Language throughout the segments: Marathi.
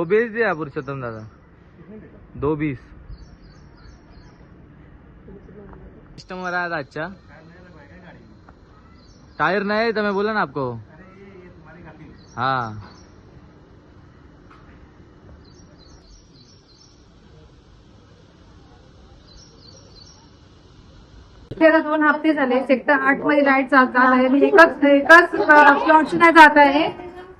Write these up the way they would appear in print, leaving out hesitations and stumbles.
वो बेच दिया पुरुषोत्तम दादा 220 कस्टमर आया था। अच्छा टायर नया है तो मैं बोला ना आपको। हाँ त्याला 2 हफ्ते झाले सेक्टर 8 मध्ये लाईट जात आहे। एकच प्लॉटची नाही जात आहे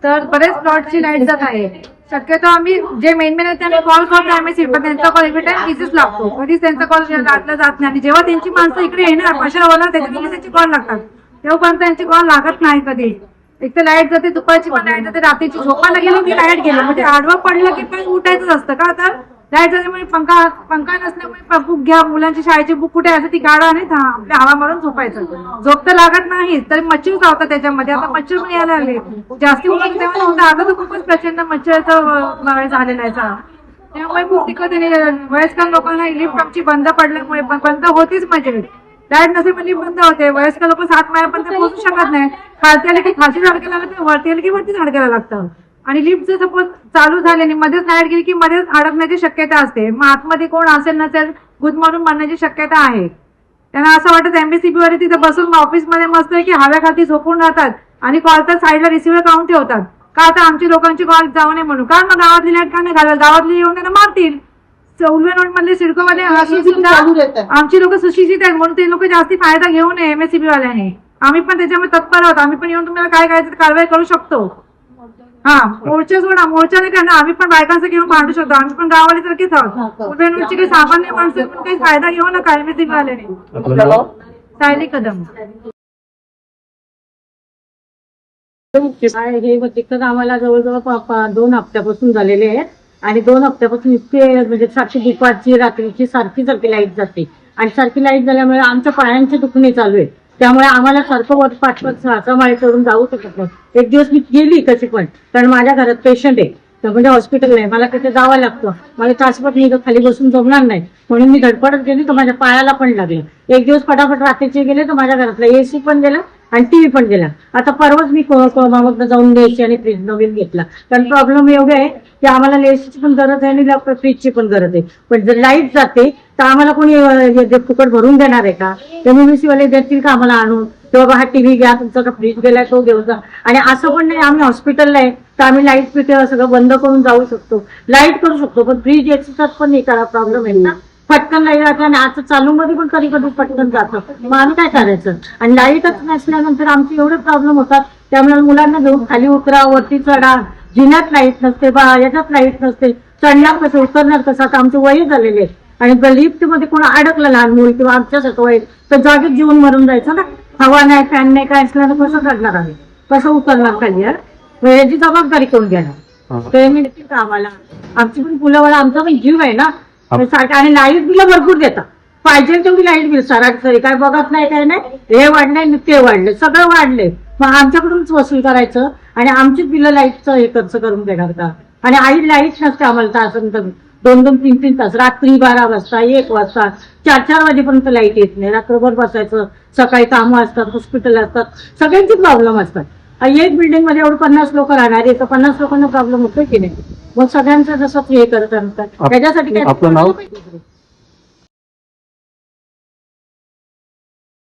तर बरेच प्लॉटची लाईट जात आहे। शक्यतो आम्ही जे मेन आहे त्यांना कॉल करतो आम्ही पण त्यांचा कॉल एव्हरी टाइम बिझीच लागतो, कधीच त्यांचा कॉल लागला जात नाही। आणि जेव्हा त्यांची माणसं इकडे येणार पशाला त्याच्यामध्ये त्यांची कॉल लागतात तेव्हापर्यंत त्यांची कॉल लागत नाही कधी। एक तर लाईट जाते दुपारची पण लाईट जाते, रात्रीची झोपायला गेलो की लाईट गेलं म्हणजे आडवं पडलं की पण उठायचंच असतं का तर लाईट जाण्यामुळे पंखा नसल्यामुळे बुक घ्या मुलांची शाळेची बुक कुठे असं ती काढा आणि आपल्या हवा मारून झोपायचं। झोप तर लागत नाही तरी मच्छर चावतात त्याच्यामध्ये। आता मच्छर पण यायला लागले जास्ती उन्हाळ्यात तेव्हा नव्हतं, आता तर खूपच प्रचंड मच्छरचा झालेला आहे त्यामुळे खूप दिक्कत वयस्कर लोकांना लिफ्ट आमची बंद पडल्यामुळे बंद होतीच म्हणजे लाईट नसेल म्हणजे बंद होते। वयस्कर लोक 7 महिन्यापर्यंत पोहोचू शकत नाही, खालती आले की खालची झाडक्याला लागतं, वरती आले की वरती झाडक्याला लागतं। आणि लिफ्ट जर सपोज चालू झाले आणि मध्येच लाईट गेली की मध्येच अडकण्याची शक्यता असते, मग आतमध्ये कोण असेल नसेल गुदमरून मरण्याची शक्यता आहे। त्यांना असं वाटतं एमबीसीबी वाले तिथे बसून ऑफिसमध्ये मस्त की हव्याखाली झोपून राहतात आणि कॉल तर साईडला रिसिव्हर काढून ठेवतात का आता आमची लोकांची कॉल जाऊ नये म्हणून। का मग गावातली लाईट का नाही घालत, गावातली येऊन त्यांना मारतील। उल्वे रोड मधले सिडको मध्ये आमची लोक सुशिक्षित आहेत म्हणून ते लोक जास्ती फायदा घेऊ नये एमएससीबी वाल्याने। आम्ही पण त्याच्यामध्ये तत्पर आहोत, आम्ही पण येऊन तुम्हाला काय करायचं कारवाई करू शकतो। हा मोर्चा सोडा, मोर्चा नाही करणार, आम्ही पण बायकांचं घेऊन भांडू शकतो, आम्ही पण गावाले सारखेच आहोत। उल्वे रोडची काही सामान्य माणसं पण काही फायदा घेऊ नका एमएससीबी वाल्याने। सायली कदम हे दिक्कत आम्हाला जवळजवळ 2 हफ्त्यापासून झालेले आहे आणि 2 हफ्त्यापासून इतके म्हणजे सारखी दुपारची रात्रीची सारखी लाईट जाते आणि सारखी लाईट झाल्यामुळे आमच्या पायांचे दुखणे चालू आहे। त्यामुळे आम्हाला सारखं 5-5 6 माळी चढून जाऊ शकत नाही। एक दिवस मी गेली कशी पण, कारण माझ्या घरात पेशंट आहे तर म्हणजे हॉस्पिटल नाही, मला तिथे जावं लागतं, मला तासभर मी खाली बसून जमणार नाही म्हणून मी धडपडत गेली तर माझ्या पायाला पण लागलं। एक दिवस फटाफट रात्रीचे गेले तर माझ्या घरातला एसी पण गेला आणि टीव्ही पण गेला। आता परवाच मी मामाकडे जाऊन एसी आणि फ्रीज नवीन घेतला, कारण प्रॉब्लेम एवढे आहे की आम्हाला एसीची पण गरज आहे आणि फ्रीजची पण गरज आहे। पण जर लाईट जाते तर आम्हाला कोणी फुकट भरून देणार आहे का? एमबीसी वाले देतील का आम्हाला आणून तेव्हा हा टीव्ही घ्या, तुमचा फ्रीज गेलाय तो घेऊन जा। आणि असं पण नाही आम्ही हॉस्पिटलला आहे तर आम्ही लाईट पिटे सगळं बंद करून जाऊ शकतो, लाईट करू शकतो, पण फ्रीज याच्यात पण नाही करा प्रॉब्लेम आहे ना। पटकन लाईट जाते आणि आता चालू मध्ये पण कधी कधी पटकन जातं, मग आम्ही काय करायचं? आणि लाईटच नसल्यानंतर आमचे एवढे प्रॉब्लेम होतात त्यामुळे मुलांना घेऊन खाली उतरा वरती चढा, जिन्यात लाईट नसते याच्यात लाईट नसते, चढणार कसं उतरणार कसं? आता आमचे वय झालेले आहेत आणि लिफ्ट मध्ये कोण अडकलं लहान मुल किंवा आमच्यासारखं वय तर जागेत जीवन मरून जायचं ना। हवा नाही फॅन नाही काय असल्यानं कसं चढणार आम्ही, कसं उतरणार खाली? याची जबाबदारी कोण घेणार? ते मी का आम्हाला आमची पण फुलंवाला आमचा पण जीव आहे ना सारखं। आणि लाईट बिल भरपूर देतात, पाहिजे तेवढी लाईट बिल सरासरी काय बघत नाही काय नाही, हे वाढलंय ते वाढले सगळं वाढले, मग आमच्याकडूनच वसूल करायचं आणि आमचीच बिल लाईटचं हे खर्च करून देणार का? आणि आई लाईट नसते आम्हाला तास 2-3 तास, रात्री 12 वाजता 1 वाजता 4 वाजेपर्यंत लाईट येत नाही, रात्रभर बसायचं, सकाळी कामं असतात, हॉस्पिटल असतात, सगळ्यांचे प्रॉब्लेम असतात। एक बिल्डिंग मध्ये एवढं 50 लोक राहणार आहे तर 50 लोकांना प्रॉब्लेम होतोय की नाही? मग सगळ्यांचं जसं हे करत त्याच्यासाठी